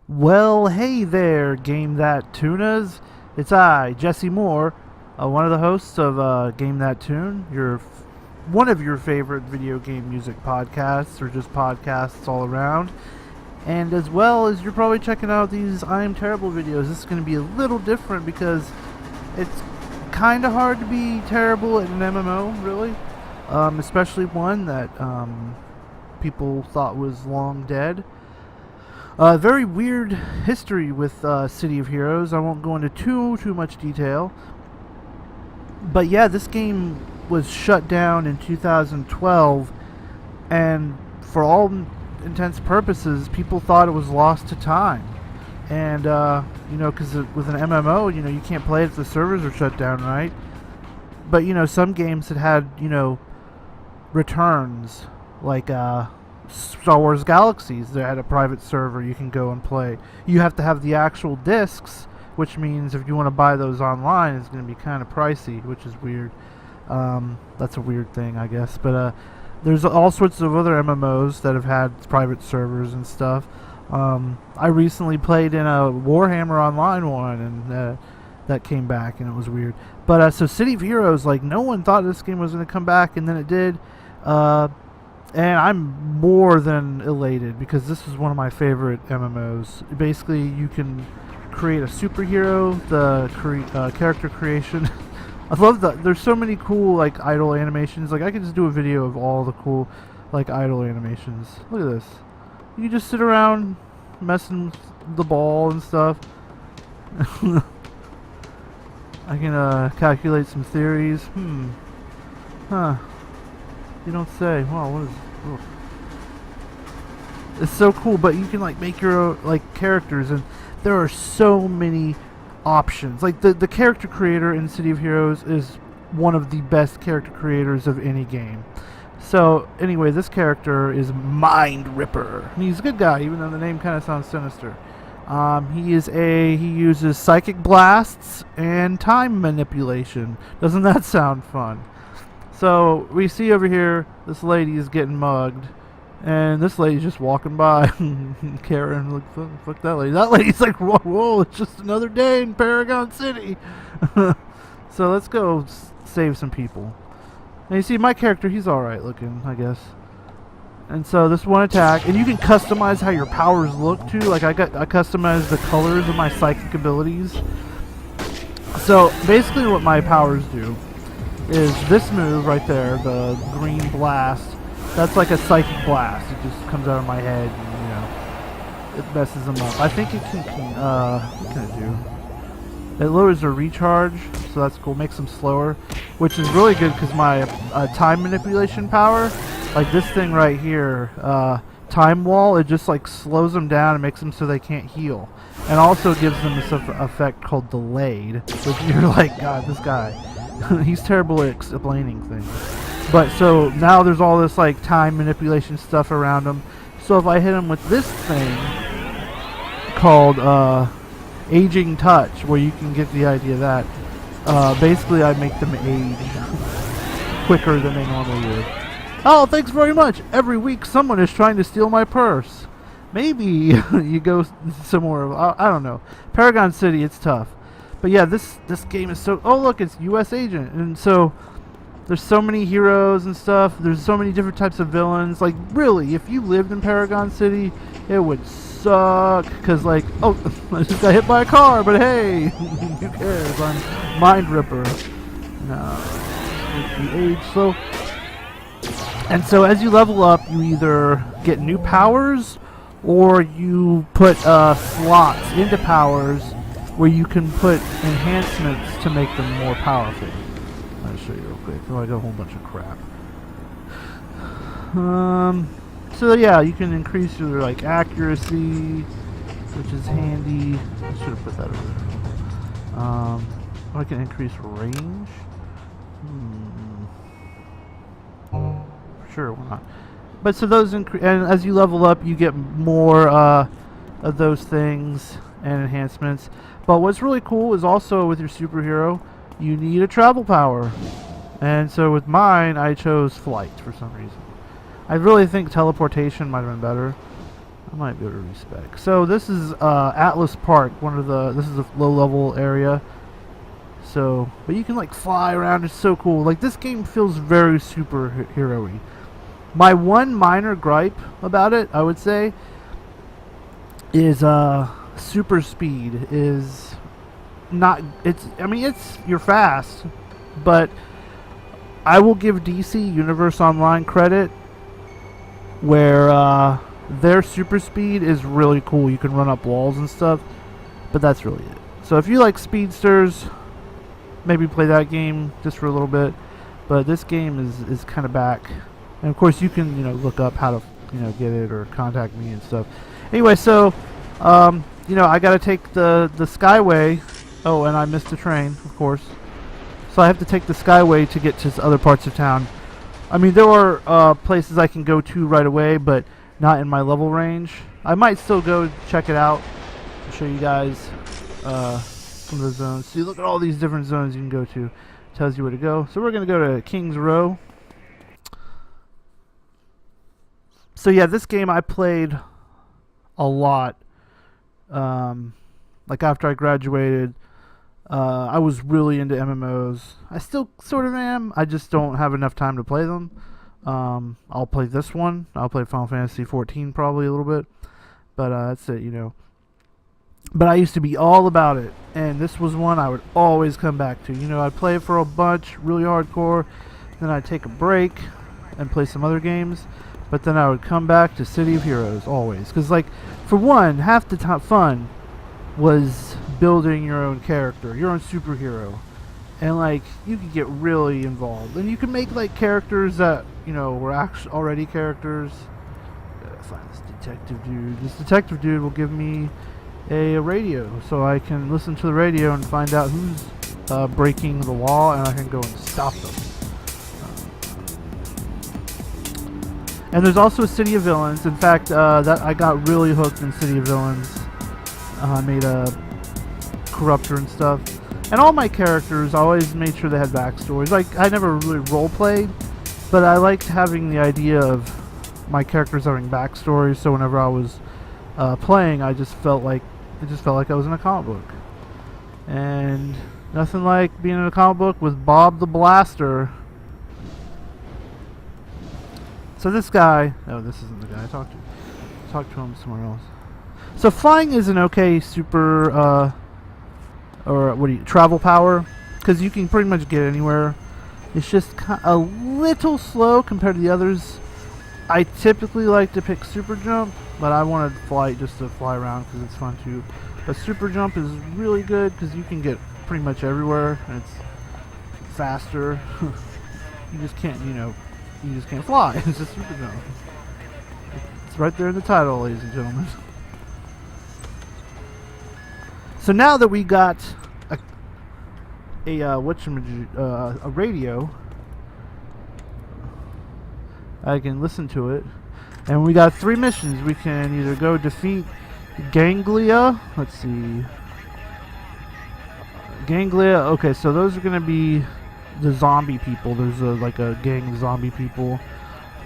Well, hey there, Game That Tunas. It's I, Jesse Moore, one of the hosts of Game That Tune, one of your favorite video game music podcasts, or just podcasts all around. And as well as you're probably checking out these I Am Terrible videos, this is going to be a little different because it's kind of hard to be terrible at an MMO, really. Especially one that people thought was long dead. Very weird history with City of Heores. I won't go into too much detail. But yeah, this game was shut down in 2012, and for all intents and purposes, people thought it was lost to time. And, because with an MMO, you can't play it if the servers are shut down, right? But, some games had, returns, like, Star Wars Galaxies. They had a private server you can go and play. You have to have the actual discs, which means if you want to buy those online, it's going to be kind of pricey, which is weird. That's a weird thing, I guess. But there's all sorts of other MMOs that have had private servers and stuff. I recently played in a Warhammer Online one, and that came back, and it was weird. But so City of Heroes, like, no one thought this game was going to come back, and then it did. And I'm more than elated because this is one of my favorite MMOs. Basically, you can create a superhero, the character creation. I love that. There's so many cool, like, idle animations. Like, I could just do a video of all the cool, like, idle animations. Look at this. You can just sit around messing with the ball and stuff. I can calculate some theories. Huh. You don't say. Wow, what is... Oof. It's so cool, but you can, like, make your own, like, characters, and there are so many options. Like, the character creator in City of Heroes is one of the best character creators of any game. So, anyway, this character is Mind Ripper. And he's a good guy, even though the name kind of sounds sinister. He uses psychic blasts and time manipulation. Doesn't that sound fun? So, we see over here, this lady is getting mugged, and this lady's just walking by. Karen, look, fuck that lady. That lady's like, whoa, it's just another day in Paragon City. So, let's go save some people. And you see, my character, he's alright looking, I guess. And so, this one attack, and you can customize how your powers look, too. Like, I customized the colors of my psychic abilities. So, basically what my powers do is this move right there, the green blast. That's like a psychic blast. It just comes out of my head and, it messes them up. I think it can what can it do? It lowers their recharge, so that's cool. Makes them slower, which is really good because my time manipulation power, like this thing right here, time wall, it just like slows them down and makes them so they can't heal. And also gives them this effect called delayed, which you're like, God, this guy. He's terrible at explaining things. But so now there's all this like time manipulation stuff around him. So if I hit him with this thing called aging touch, where you can get the idea of that, basically I make them age quicker than they normally would. Oh, thanks very much. Every week someone is trying to steal my purse. Maybe you go somewhere. I don't know. Paragon City, it's tough. But yeah, this game is so... Oh, look, it's U.S. Agent. And so, there's so many heroes and stuff. There's so many different types of villains. Like, really, if you lived in Paragon City, it would suck. Because, like, oh, I just got hit by a car, but hey, who cares? I'm Mind Ripper. No, the age. So, and so as you level up, you either get new powers, or you put slots into powers where you can put enhancements to make them more powerful. I'll show you real quick. Oh, I got a whole bunch of crap. So yeah, you can increase your like accuracy, which is handy. I should have put that over there. I can increase range. Sure, why not? But so those and as you level up, you get more of those things and enhancements. But what's really cool is also with your superhero, you need a travel power. And so with mine, I chose flight for some reason. I really think teleportation might have been better. I might be able to respec. So this is Atlas Park, this is a low level area. So, but you can like fly around, it's so cool. Like this game feels very superhero-y. My one minor gripe about it, I would say, is super speed is not, I mean you're fast, but I will give DC Universe Online credit where their super speed is really cool. You can run up walls and stuff, but that's really it. So if you like speedsters, maybe play that game just for a little bit, but this game is kind of back. And of course you can look up how to get it or contact me and stuff. Anyway, so I gotta take the Skyway. Oh, and I missed the train, of course. So I have to take the Skyway to get to other parts of town. I mean, there are places I can go to right away, but not in my level range. I might still go check it out to show you guys some of the zones. See, look at all these different zones you can go to. Tells you where to go. So we're gonna go to Kings Row. So yeah, this game I played a lot. Like after I graduated, I was really into MMOs. I still sort of am. I just don't have enough time to play them. I'll play this one. I'll play Final Fantasy 14 probably a little bit. But that's it, But I used to be all about it. And this was one I would always come back to. I'd play it for a bunch, really hardcore. Then I'd take a break and play some other games. But then I would come back to City of Heores always. Because, like, for one, half the fun was building your own character, your own superhero. And, like, you could get really involved. And you could make, like, characters that, were actually already characters. Gotta find this detective dude. This detective dude will give me a radio. So I can listen to the radio and find out who's breaking the law. And I can go and stop them. And there's also a City of Villains. In fact, that I got really hooked in City of Villains. I made a corruptor and stuff. And all my characters, I always made sure they had backstories. Like, I never really role-played, but I liked having the idea of my characters having backstories. So whenever I was playing, it just felt like I was in a comic book. And nothing like being in a comic book with Bob the Blaster. So this guy, no, this isn't the guy I talked to. Talk to him somewhere else. So flying is an okay super, travel power, because you can pretty much get anywhere. It's just a little slow compared to the others. I typically like to pick super jump, but I wanted flight just to fly around because it's fun too. But super jump is really good because you can get pretty much everywhere, and it's faster. You just can't, you just can't fly. It's just super jump. It's right there in the title, ladies and gentlemen. So now that we got a radio, I can listen to it, and we got 3 missions. We can either go defeat Ganglia. Let's see, Ganglia. Okay, so those are gonna be the zombie people. There's like a gang of zombie people.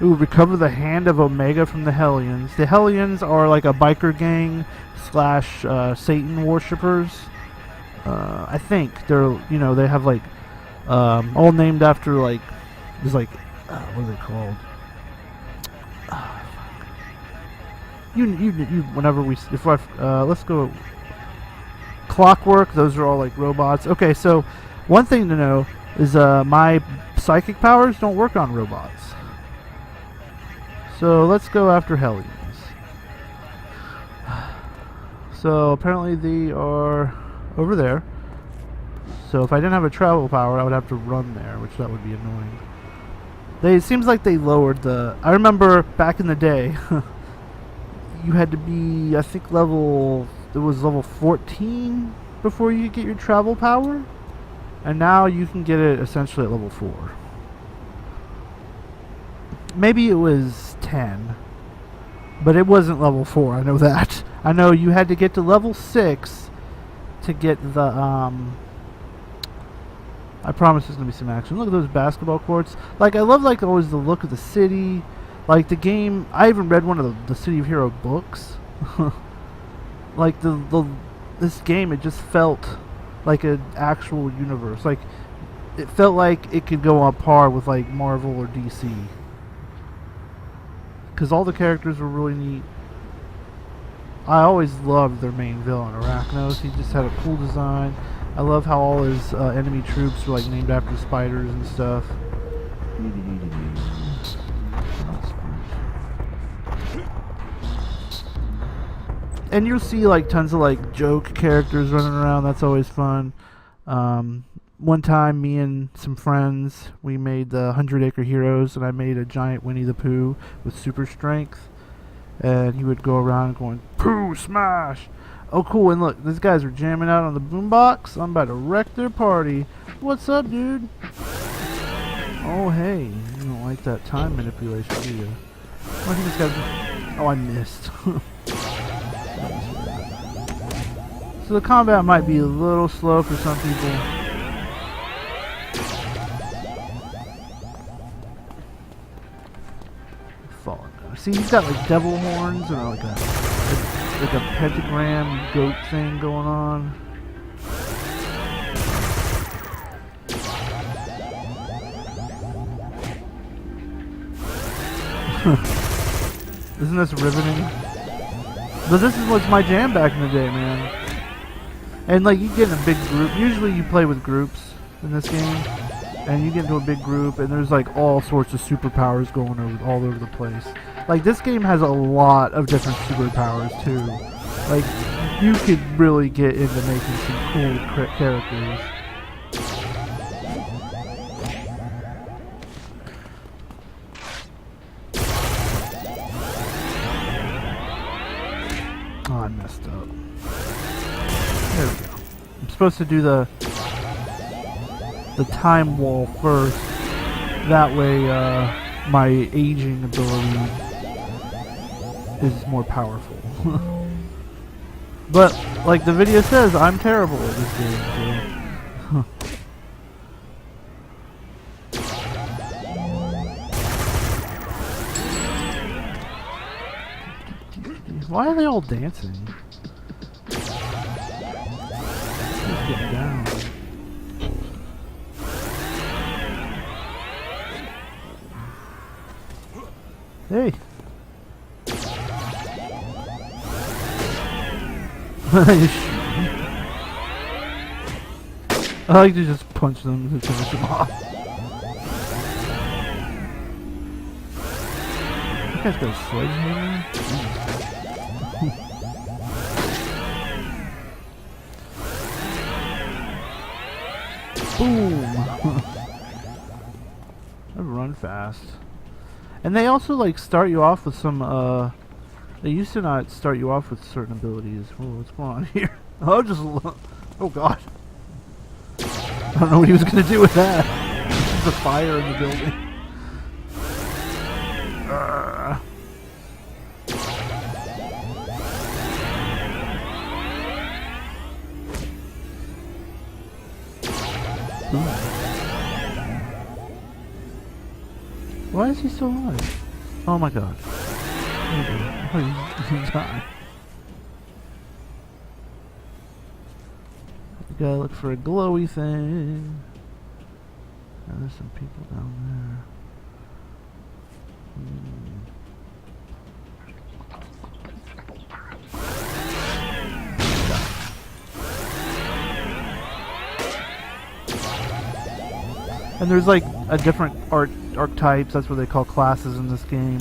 Ooh, recover the hand of Omega from the Hellions. The Hellions are like a biker gang / Satan worshippers. I think they're, they have like all named after like, there's like what are they called? Whenever let's go Clockwork. Those are all like robots. Okay, so one thing to know is my psychic powers don't work on robots. So let's go after Hellions. So apparently they are over there. So if I didn't have a travel power, I would have to run there, which that would be annoying. It seems like they lowered the... I remember back in the day, you had to be, I think it was level 14 before you could get your travel power. And now you can get it essentially at level 4. Maybe it was 10. But it wasn't level 4, I know that. I know you had to get to level 6 to get the, I promise there's going to be some action. Look at those basketball courts. Like, I love, like, always the look of the city. Like, the game, I even read one of the City of Hero books. Like this game, it just felt like an actual universe. Like it felt like it could go on par with like Marvel or DC. Because all the characters were really neat. I always loved their main villain, Arachnos. He just had a cool design. I love how all his enemy troops were like named after spiders and stuff. And you'll see like tons of like joke characters running around. That's always fun. One time, me and some friends, we made the 100 Acre Heroes, and I made a giant Winnie the Pooh with super strength. And he would go around going, Pooh smash! Oh cool, and look, these guys are jamming out on the boombox. I'm about to wreck their party. What's up, dude? Oh hey, you don't like that time manipulation, do you? I think this guy's... Oh, I missed. So the combat might be a little slow for some people. Falling down. See, he's got like devil horns and like a pentagram goat thing going on. Isn't this riveting? But this was my jam back in the day, man. And like you get in a big group. Usually you play with groups in this game, and you get into a big group, and there's like all sorts of superpowers going all over the place. Like this game has a lot of different superpowers too. Like you could really get into making some cool characters. Oh, I messed up. There we go. I'm supposed to do the time wall first. That way, my aging ability is more powerful. But, like the video says, I'm terrible at this game, so. Why are they all dancing? Just get down. Hey. I like to just punch them to finish them off. That guy's got a sledgehammer. Boom! I run fast. And they also like start you off with some they used to not start you off with certain abilities. Oh, what's going on here? Oh, oh god. I don't know what he was gonna do with that. There's a fire in the building. Why is he still alive? Oh my god. Oh, he's dying. We gotta look for a glowy thing. Now there's some people down there. And there's like a different archetypes, that's what they call classes in this game.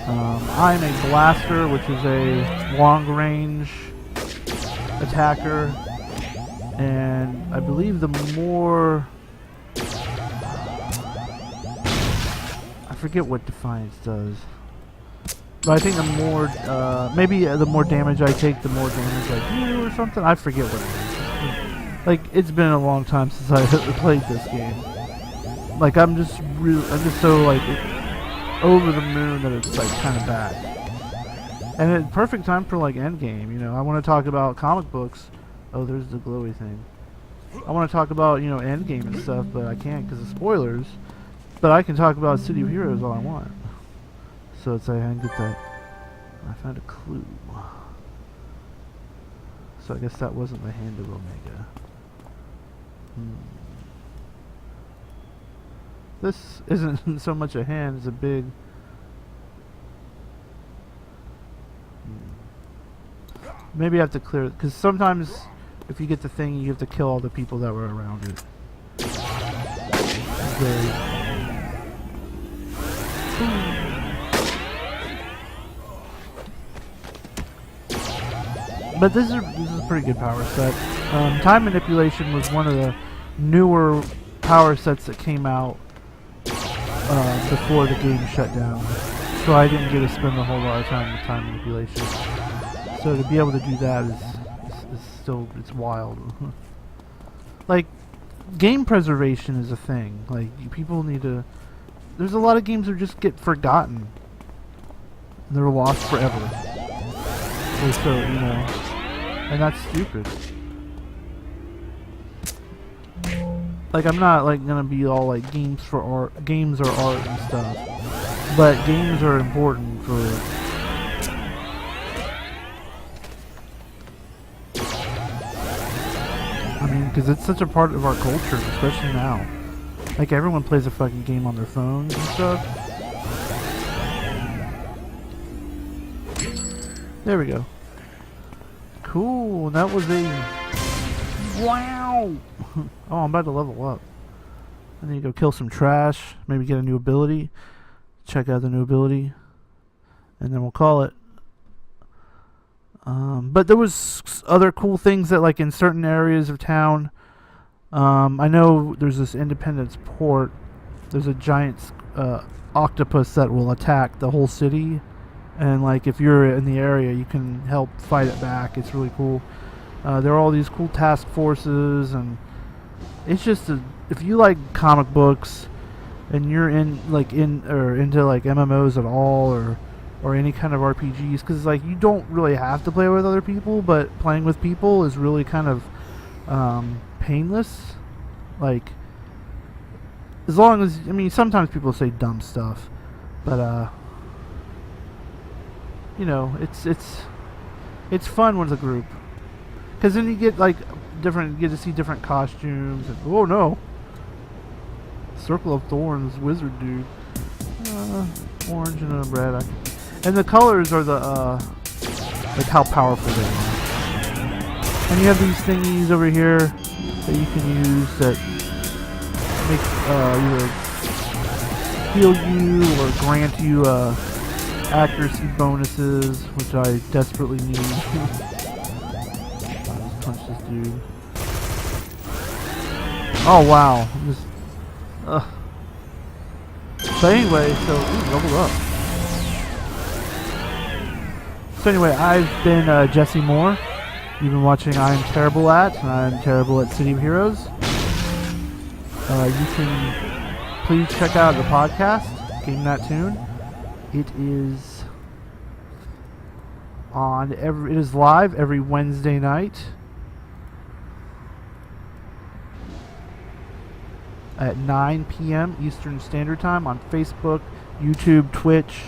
I'm a blaster, which is a long range attacker, and I believe the more, I forget what Defiance does, but I think the more, maybe the more damage I take, the more damage I do or something. I forget what it is. Like, it's been a long time since I played this game. Like, I'm just so, like, over the moon that it's, like, kind of back. And it's perfect time for, like, endgame, you know. I want to talk about comic books. Oh, there's the glowy thing. I want to talk about, you know, endgame and stuff, but I can't because of spoilers. But I can talk about City of Heores all I want. So it's like, I can get that. I found a clue. So I guess that wasn't the Hand of Omega. This isn't so much a hand as a big... Maybe I have to clear it, because sometimes if you get the thing, you have to kill all the people that were around it. But this is a pretty good power set. Time manipulation was one of the newer power sets that came out before the game shut down, so I didn't get to spend a whole lot of time with time manipulation. So to be able to do that is still, it's wild. Like, game preservation is a thing. Like, people need to... There's a lot of games that just get forgotten. They're lost forever. Or so, you know. And that's stupid. Like, I'm not, like, gonna be all, like, games are art and stuff. But games are important for... I mean, because it's such a part of our culture, especially now. Like, everyone plays a fucking game on their phones and stuff. There we go. Cool, that was a... Wow! Oh, I'm about to level up. I need to go kill some trash, maybe get a new ability. Check out the new ability. And then we'll call it. But there was other cool things that, like, in certain areas of town. I know there's this Independence port. There's a giant octopus that will attack the whole city. And, like, if you're in the area, you can help fight it back. It's really cool. There are all these cool task forces, and it's just if you like comic books and you're into like MMOs at all, or any kind of RPGs, because like you don't really have to play with other people, but playing with people is really kind of painless. Like, as long as, I mean, sometimes people say dumb stuff, but you know, it's fun with a group, because then you get like you get to see different costumes, and oh no, Circle of Thorns wizard dude, orange and red, and the colors are the like how powerful they are. And you have these thingies over here that you can use that make either heal you or grant you accuracy bonuses, which I desperately need. I'll just punch this dude. Oh wow! So anyway, so leveled up. So anyway, I've been Jesse Moore. You've been watching I Am Terrible At, and I'm Terrible at City of Heores. You can please check out the podcast, Game That Tune. It is it is live every Wednesday night at 9 p.m. Eastern Standard Time on Facebook, YouTube, Twitch.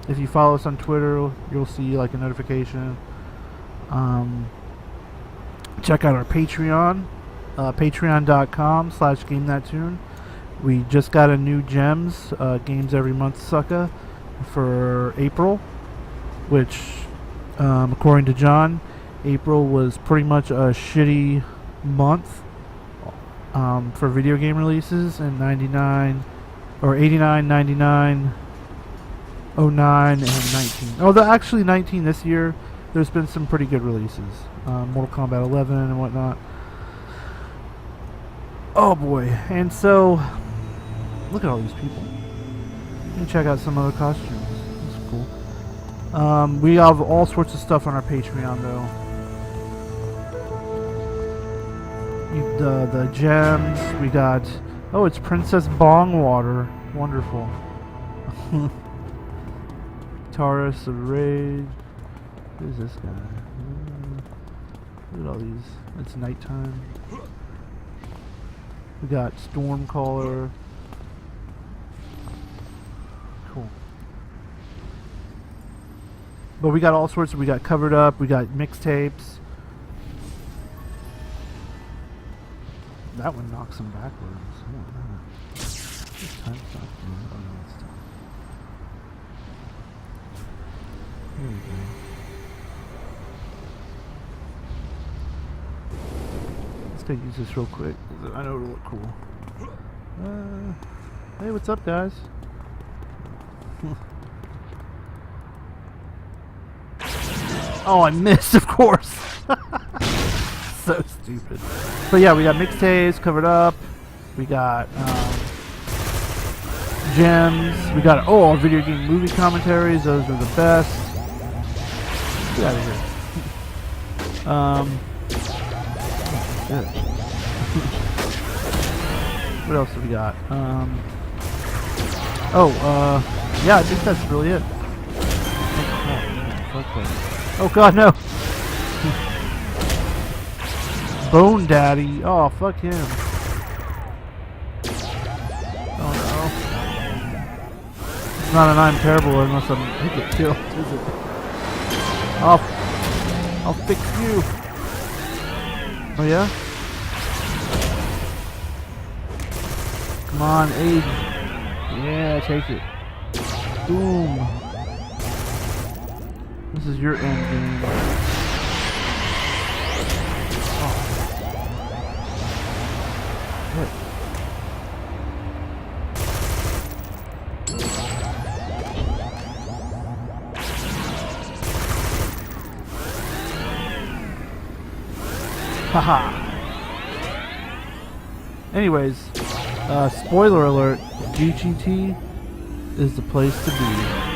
If you follow us on Twitter, you'll see like a notification. Check out our Patreon, patreon.com/GameThatTune. We just got a new gems, games every month sucker, for April, which, according to John, April was pretty much a shitty month for video game releases, and 99, or 89, 99, 09, and 19. Although actually 19 this year, there's been some pretty good releases. Mortal Kombat 11 and whatnot. Oh boy. And so, look at all these people. You can check out some other costumes. That's cool. We have all sorts of stuff on our Patreon though. The gems. We got... Oh, it's Princess Bongwater. Wonderful. Taurus of Rage. Who's this guy? Look at all these. It's nighttime. We got Stormcaller. Cool. But we got all sorts. We got Covered Up. We got mixtapes. That one knocks him backwards. Here we go. Let's go use this real quick. I know it'll look cool. Hey, what's up, guys? Oh, I missed, of course. So stupid. But yeah, we got mixtapes, Covered Up. We got gems. We got our video game movie commentaries. Those are the best. Get out of here. Good. What else have we got? Yeah, I think that's really it. Oh god, no! Bone Daddy. Oh, fuck him. Oh no. It's not an I'm terrible unless I get killed, is it? I'll fix you. Oh yeah? Come on, aid. Yeah, take it. Boom. This is your end game. Oh. What? Haha. Anyways, spoiler alert, GGT is the place to be.